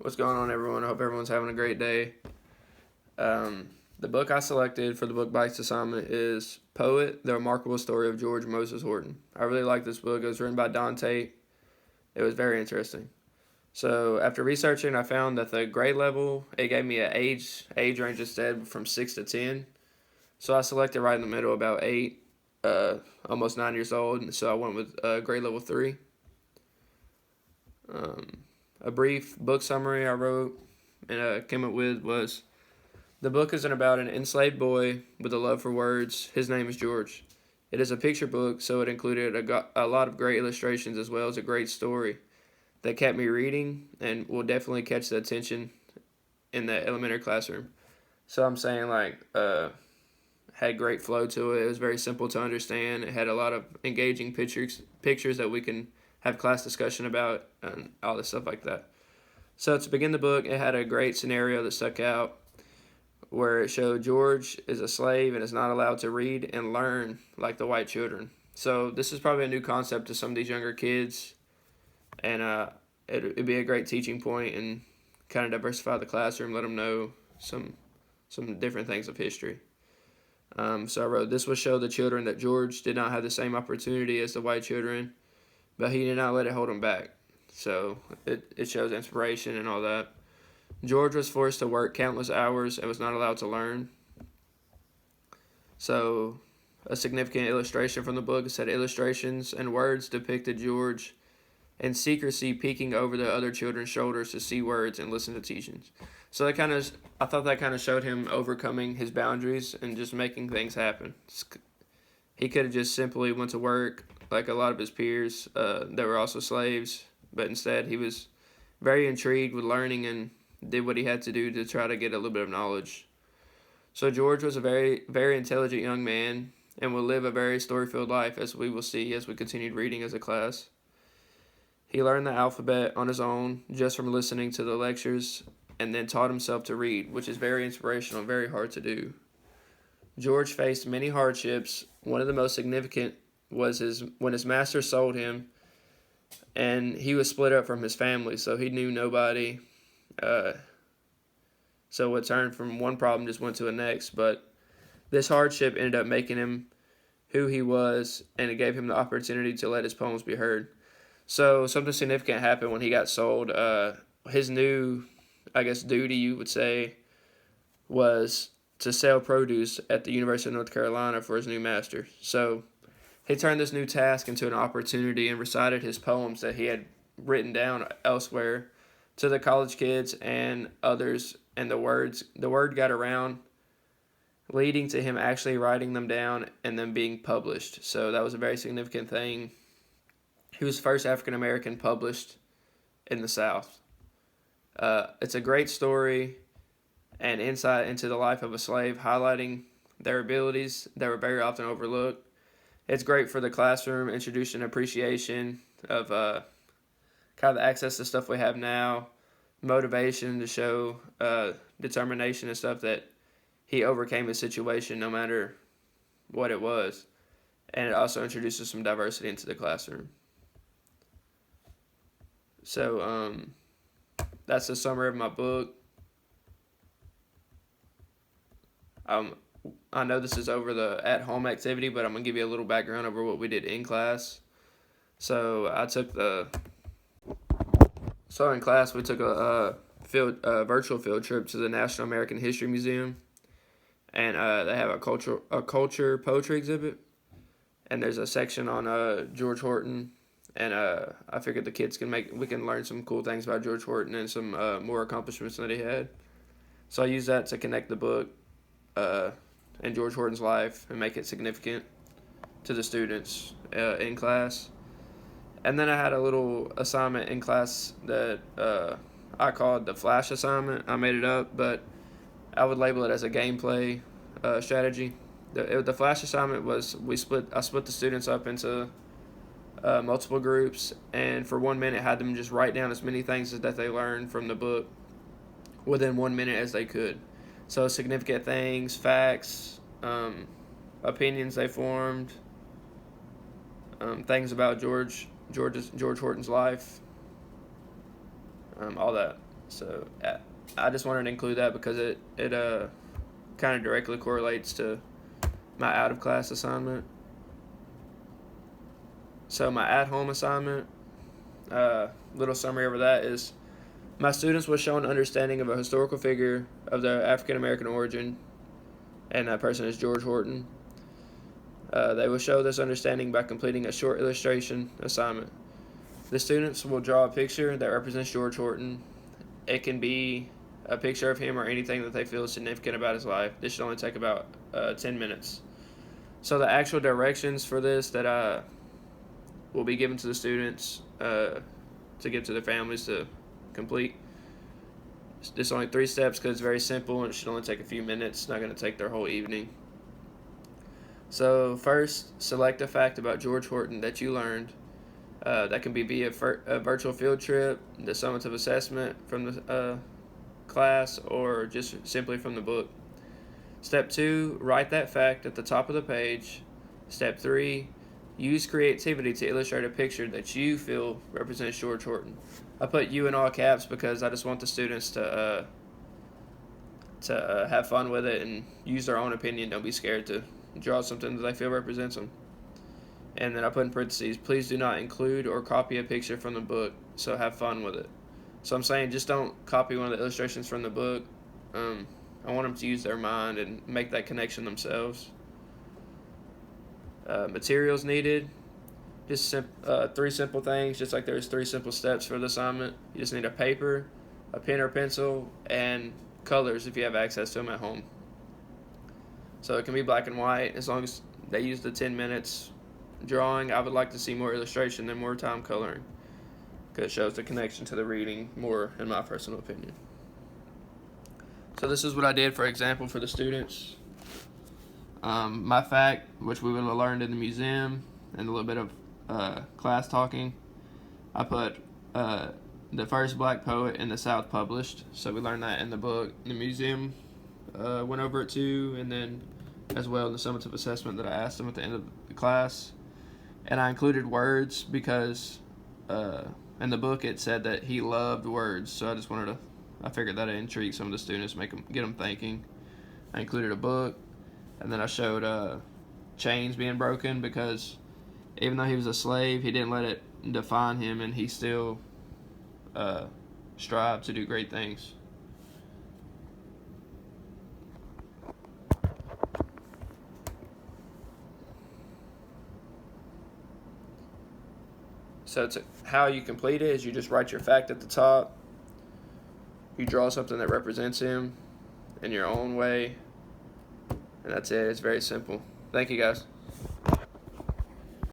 What's going on, everyone? I hope everyone's having a great day. The book I selected for the Book Bites assignment is Poet, The Remarkable Story of George Moses Horton. I really like this book. It was written by Don Tate. It was very interesting. So after researching, I found that the grade level, it gave me an age range instead from 6 to 10. So I selected right in the middle, about 8, almost 9 years old. And so I went with grade level 3. A brief book summary I wrote and came up with was: the book isn't about an enslaved boy with a love for words. His name is George. It is a picture book, so it included a lot of great illustrations as well as a great story that kept me reading and will definitely catch the attention in the elementary classroom. So I'm saying had great flow to it. It was very simple to understand. It had a lot of engaging pictures that we can have class discussion about and all this stuff like that. So to begin the book, it had a great scenario that stuck out where it showed George is a slave and is not allowed to read and learn like the white children. So this is probably a new concept to some of these younger kids, and it'd be a great teaching point and kind of diversify the classroom, let them know some different things of history. So I wrote, this will show the children that George did not have the same opportunity as the white children, but he did not let it hold him back. So it shows inspiration and all that. George was forced to work countless hours and was not allowed to learn. So a significant illustration from the book said illustrations and words depicted George in secrecy peeking over the other children's shoulders to see words and listen to teachings. So I thought that kind of showed him overcoming his boundaries and just making things happen. He could have just simply went to work like a lot of his peers that were also slaves, but instead he was very intrigued with learning and did what he had to do to try to get a little bit of knowledge. So George was a very, very intelligent young man and will live a very story-filled life, as we will see as we continued reading as a class. He learned the alphabet on his own just from listening to the lectures and then taught himself to read, which is very inspirational and very hard to do. George faced many hardships. One of the most significant was when his master sold him, and he was split up from his family, so he knew nobody. So it turned from one problem just went to the next, but this hardship ended up making him who he was, and it gave him the opportunity to let his poems be heard. So something significant happened when he got sold. His new, duty, you would say, was to sell produce at the University of North Carolina for his new master. So he turned this new task into an opportunity and recited his poems that he had written down elsewhere to the college kids and others, and the word got around, leading to him actually writing them down and them being published. So that was a very significant thing. He was the first African American published in the South. It's a great story and insight into the life of a slave, highlighting their abilities that were very often overlooked. It's great for the classroom, introducing appreciation of kind of the access to stuff we have now, motivation to show determination and stuff that he overcame his situation no matter what it was. And it also introduces some diversity into the classroom. So that's the summary of my book. I know this is over the at-home activity, but I'm going to give you a little background over what we did in class. So in class we took a virtual field trip to the National American History Museum, and they have a culture poetry exhibit, and there's a section on George Horton, and I figured the kids we can learn some cool things about George Horton and some more accomplishments that he had. So I used that to connect the book and George Horton's life and make it significant to the students in class. And then I had a little assignment in class that I called the Flash assignment. I made it up, but I would label it as a gameplay strategy. The Flash assignment was I split the students up into multiple groups, and for 1 minute had them just write down as many things that they learned from the book within 1 minute as they could. So significant things, facts, opinions they formed, things about George Horton's life, all that. So I just wanted to include that because it kind of directly correlates to my out of class assignment. So my at home assignment, little summary over that is my students will show an understanding of a historical figure of the African American origin, and that person is George Horton. They will show this understanding by completing a short illustration assignment. The students will draw a picture that represents George Horton. It can be a picture of him or anything that they feel is significant about his life. This should only take about 10 minutes. So the actual directions for this that will be given to the students to give to their families to complete. It's only 3 steps because it's very simple and it should only take a few minutes. It's not going to take their whole evening. So first, select a fact about George Horton that you learned. That can be via a virtual field trip, the summative assessment from the class, or just simply from the book. Step 2, write that fact at the top of the page. Step 3, use creativity to illustrate a picture that you feel represents George Horton. I put you in all caps because I just want the students to have fun with it and use their own opinion. Don't be scared to draw something that they feel represents them. And then I put in parentheses, please do not include or copy a picture from the book, so have fun with it. So I'm saying just don't copy one of the illustrations from the book. I want them to use their mind and make that connection themselves. Materials needed, just 3 simple things, just like there's 3 simple steps for the assignment. You just need a paper, a pen or pencil, and colors if you have access to them at home. So it can be black and white as long as they use the 10 minutes drawing. I would like to see more illustration than more time coloring because it shows the connection to the reading more, in my personal opinion. So this is what I did, for example, for the students. My fact, which we would have learned in the museum and a little bit of class talking, I put the first black poet in the South published. So we learned that in the book. The museum went over it too, and then as well in the summative assessment that I asked them at the end of the class. And I included words because in the book it said that he loved words. So I figured that would intrigue some of the students, get them thinking. I included a book, and then I showed chains being broken because even though he was a slave, he didn't let it define him, and he still strived to do great things. So how you complete it is you just write your fact at the top. You draw something that represents him in your own way. And that's it. It's very simple. Thank you, guys.